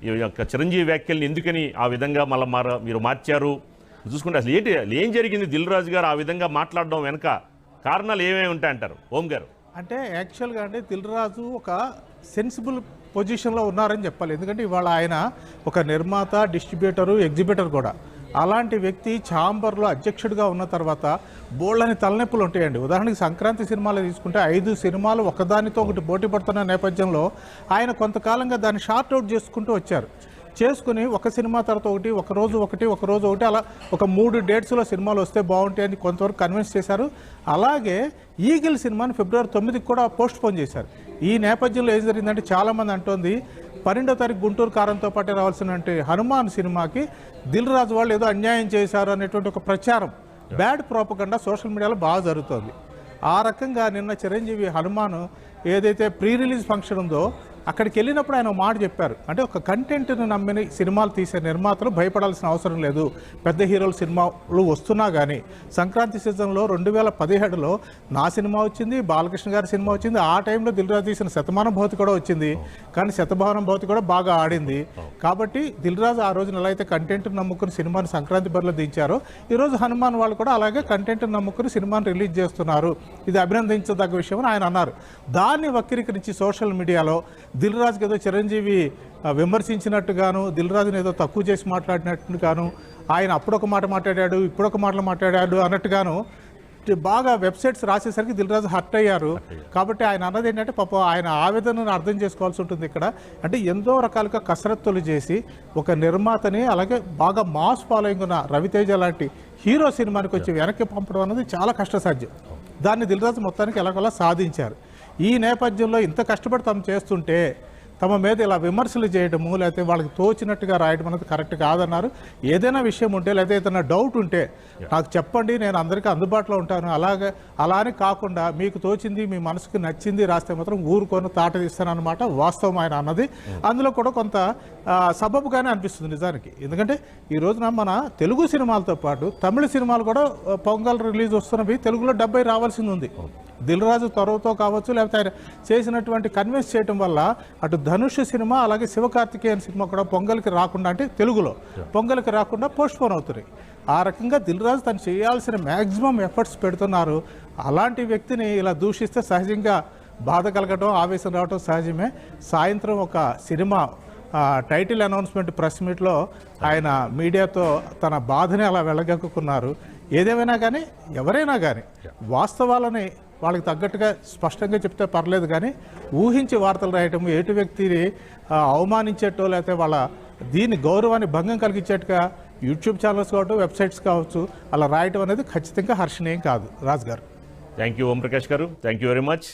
ఈ యొక్క చిరంజీవి వ్యాఖ్యల్ని ఎందుకని ఆ విధంగా మళ్ళీ మీరు మార్చారు చూసుకుంటే అసలు ఏం జరిగింది? దిల్ రాజు గారు ఆ విధంగా మాట్లాడడం వెనక కారణాలు ఏమేమి ఉంటాయంటారు ఓం గారు? అంటే యాక్చువల్గా అంటే దిల్ రాజు ఒక సెన్సిబుల్ పొజిషన్లో ఉన్నారని చెప్పాలి. ఎందుకంటే ఇవాళ ఆయన ఒక నిర్మాత, డిస్ట్రిబ్యూటరు, ఎగ్జిబిటర్ కూడా. అలాంటి వ్యక్తి ఛాంబర్లో అధ్యక్షుడిగా ఉన్న తర్వాత బోళ్ళని తలనొప్పులు ఉంటాయండి. ఉదాహరణకి సంక్రాంతి సినిమాలు తీసుకుంటే 5 సినిమాలు ఒకదానితో ఒకటి పోటీ పడుతున్న నేపథ్యంలో ఆయన కొంతకాలంగా దాన్ని షార్ట్ అవుట్ చేసుకుంటూ వచ్చారు. చేసుకుని ఒక సినిమా తర్వాత ఒకటి, ఒక రోజు ఒకటి అలా ఒక 3 డేట్స్లో సినిమాలు వస్తే బాగుంటాయి అని కొంతవరకు కన్విన్స్ చేశారు. అలాగే ఈగిల్ సినిమాని ఫిబ్రవరి 9కి కూడా పోస్ట్ పోన్ చేశారు. ఈ నేపథ్యంలో ఏం జరిగిందంటే చాలామంది అంటోంది 12వ తారీఖు గుంటూరు కారంతో పాటే రావాల్సినటువంటి హనుమాన్ సినిమాకి దిల్ రాజు వాళ్ళు ఏదో అన్యాయం చేశారు అనేటువంటి ఒక ప్రచారం, బ్యాడ్ ప్రోపగండా సోషల్ మీడియాలో బాగా జరుగుతుంది. ఆ రకంగా నిన్న చిరంజీవి హనుమాన్ ఏదైతే ప్రీ రిలీజ్ ఫంక్షన్ ఉందో అక్కడికి వెళ్ళినప్పుడు ఆయన మాట చెప్పారు. అంటే ఒక కంటెంట్ను నమ్మిన సినిమాలు తీసే నిర్మాతలు భయపడాల్సిన అవసరం లేదు. పెద్ద హీరోల సినిమాలు వస్తున్నా కానీ సంక్రాంతి సీజన్లో 2017లో నా సినిమా వచ్చింది, బాలకృష్ణ గారి సినిమా వచ్చింది. ఆ టైంలో దిల్ రాజు తీసిన శతమానం భవతి కూడా వచ్చింది. కానీ శతమానం భవతి కూడా బాగా ఆడింది. కాబట్టి దిల్ రాజు ఆ రోజున ఎలా అయితే కంటెంట్ నమ్ముకుని సినిమాని సంక్రాంతి బరిలో దించారో ఈరోజు హనుమాన్ వాళ్ళు కూడా అలాగే కంటెంట్ నమ్ముకుని సినిమాని రిలీజ్ చేస్తున్నారు. ఇది అభినందించదగ్గ విషయం అని ఆయన అన్నారు. దాన్ని వక్రీకరించి సోషల్ మీడియాలో దిల్ రాజుకి ఏదో చిరంజీవి విమర్శించినట్టుగాను, దిల్ రాజుని ఏదో తక్కువ చేసి మాట్లాడినట్టుగాను, ఆయన అప్పుడొక మాట మాట్లాడాడు, ఇప్పుడొక మాటలు మాట్లాడాడు అన్నట్టుగాను బాగా వెబ్సైట్స్ రాసేసరికి దిల్ రాజు హర్ట్ అయ్యారు. కాబట్టి ఆయన అన్నది ఏంటంటే పాపం ఆయన ఆవేదనను అర్థం చేసుకోవాల్సి ఉంటుంది ఇక్కడ. అంటే ఎంతో రకాలుగా కసరత్తులు చేసి ఒక నిర్మాతని, అలాగే బాగా మాస్ ఫాలోయింగ్ ఉన్న రవితేజ లాంటి హీరో సినిమానికి వచ్చి వెనక్కి పంపడం అన్నది చాలా కష్టసాధ్యం. దాన్ని దిల్ రాజు మొత్తానికి ఎలాగోలా సాధించారు. ఈ నేపథ్యంలో ఇంత కష్టపడి తాము చేస్తుంటే తమ మీద ఇలా విమర్శలు చేయడము, లేకపోతే వాళ్ళకి తోచినట్టుగా రాయడం అనేది కరెక్ట్ కాదన్నారు. ఏదైనా విషయం ఉంటే లేదా ఏదైనా డౌట్ ఉంటే నాకు చెప్పండి, నేను అందరికీ అందుబాటులో ఉంటాను. అలానే కాకుండా మీకు తోచింది, మీ మనసుకు నచ్చింది రాస్తే మాత్రం ఊరుకొని తాట తీస్తాను అన్నమాట వాస్తవం ఆయన అన్నది. అందులో కూడా కొంత సబబుగానే అనిపిస్తుంది నిజానికి. ఎందుకంటే ఈ రోజున మన తెలుగు సినిమాలతో పాటు తమిళ సినిమాలు కూడా పొంగల్ రిలీజ్ వస్తున్నవి తెలుగులో 70 రావాల్సింది ఉంది. దిల్ రాజు త్వరతో కావచ్చు, లేకపోతే ఆయన చేసినటువంటి కన్విన్స్ చేయడం వల్ల అటు ధనుష్ సినిమా అలాగే శివకార్తికేయన్ సినిమా కూడా పొంగల్కి రాకుండా, అంటే తెలుగులో పొంగల్కి రాకుండా పోస్ట్ పోన్ అవుతున్నాయి. ఆ రకంగా దిల్ రాజు తను చేయాల్సిన మ్యాక్సిమం ఎఫర్ట్స్ పెడుతున్నారు. అలాంటి వ్యక్తిని ఇలా దూషిస్తే సహజంగా బాధ కలగడం, ఆవేశం రావడం సహజమే. సాయంత్రం ఒక సినిమా టైటిల్ అనౌన్స్మెంట్ ప్రెస్ మీట్లో ఆయన మీడియాతో తన బాధని అలా వెళ్ళగక్కున్నారు. ఏదేమైనా కానీ ఎవరైనా కానీ వాస్తవాలని వాళ్ళకి తగ్గట్టుగా స్పష్టంగా చెప్తే పర్లేదు, కానీ ఊహించి వార్తలు రాయటం, ఎటు వ్యక్తిని అవమానించేటో లేకపోతే వాళ్ళ దీని గౌరవాన్ని భంగం కలిగించేట్టుగా యూట్యూబ్ ఛానల్స్ కావచ్చు, వెబ్సైట్స్ కావచ్చు అలా రాయటం అనేది ఖచ్చితంగా హర్షణీయం కాదు. రాజు గారు, థ్యాంక్ యూ ఓం ప్రకాష్ గారు, థ్యాంక్ యూ వెరీ మచ్.